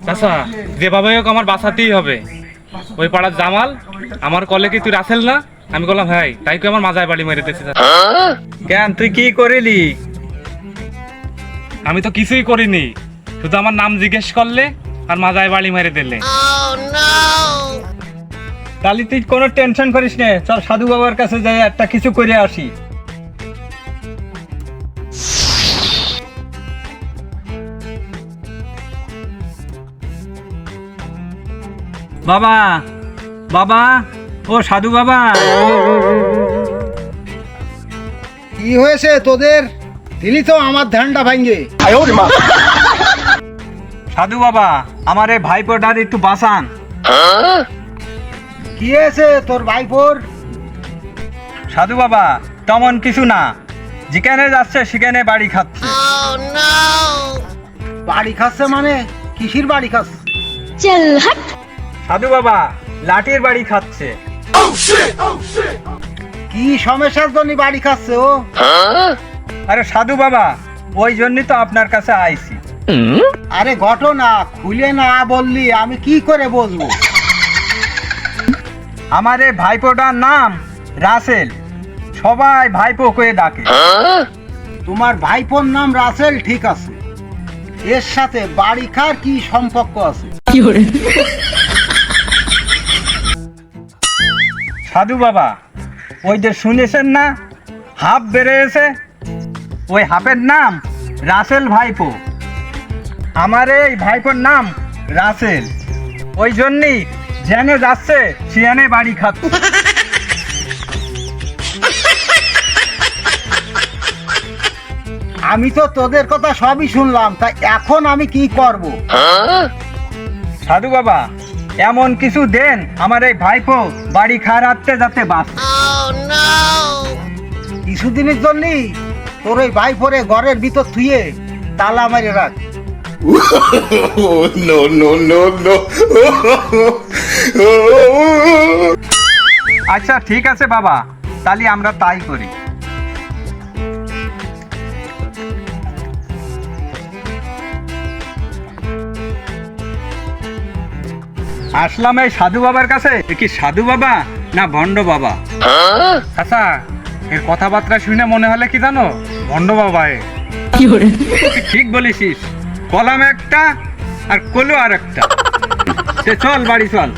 চাচা যেভাবে হোক আমার বাঁচাতেই হবে। ওই পাড়ার জামাল আমার কলে কি তুই রাসেল না? আমি বললাম হ্যাঁ, তাই কি আমার মাজায় বাড়ি মেরে দিয়েছে। কেন তুই কি করিলি? আমি তো কিছুই করিনি, শুধু আমার নাম জিজ্ঞেস করলে আর মাজায় বাড়ি মেরে দিলে। তাহলে তুই কোনো টেনশন করিস না, চল সাধু বাবার কাছে যাই একটা কিছু করে আসি। বাবা, বাবা, ও সাধু বাবা। কি হয়েছে তোদের? তিনি তো আমার ধানটা ভাঙ্গে। সাধু বাবা, আমার এই ভাইপোটার একটু বাঁচান। কি হয়েছে তোর ভাইপোর? সাধু বাবা, তেমন কিছু না, যেখানে যাচ্ছে সেখানে বাড়ি খাচ্ছে। বাড়ি খাচ্ছে মানে কিসির বাড়ি খাচ্ছে? সাধু বাবা, লাঠির বাড়ি খাচ্ছে। কি সমস্যার জন্য বাড়ি খাচ্ছে ও? আরে সাধু বাবা, ওই জন্যই তো আপনার কাছে আইছি। আরে ঘটনা খুলে না বললি আমি কি করে বুঝবো? আমার এই ভাইপোটার নাম রাসেল, সবাই ভাইপো করে ডাকে। তোমার ভাইপোর নাম রাসেল, ঠিক আছে, এর সাথে বাড়ি খার কি সম্পর্ক আছে? সাধু বাবা, ওই যে শুনেছেন না হাফ বেড়েছে, ওই হাফের নাম রাসেল ভাইপো। আমার এই ভাইপোর নাম রাসেল, ওই জন্যই জেনে যাচ্ছে সিয়ানে বাড়ি খাচ্ছে। আমি তো তোদের কথা সবই শুনলাম, তা এখন আমি কি করব? সাধু বাবা, এমন কিছু দেন আমার এই ভাইপো বাড়ি খারাতে যাতে বাঁচে। কিছুদিনের জন্যই তোর ওই ভাইপোরে ঘরের ভিতর থুয়ে তালা মারে রাখ। no, no, no, no. আচ্ছা ঠিক আছে বাবা, তাহলে আমরা তাই করি। আসলাম এই সাধু বাবার কাছে। এ কি সাধু বাবা না ভণ্ড বাবা? চাচা এর কথাবার্তা শুনে মনে হলে কি জানো, ভণ্ড বাবা। তুই ঠিক বলেছিস, কলাম একটা আর কলো আর একটা। চল বাড়ি চল।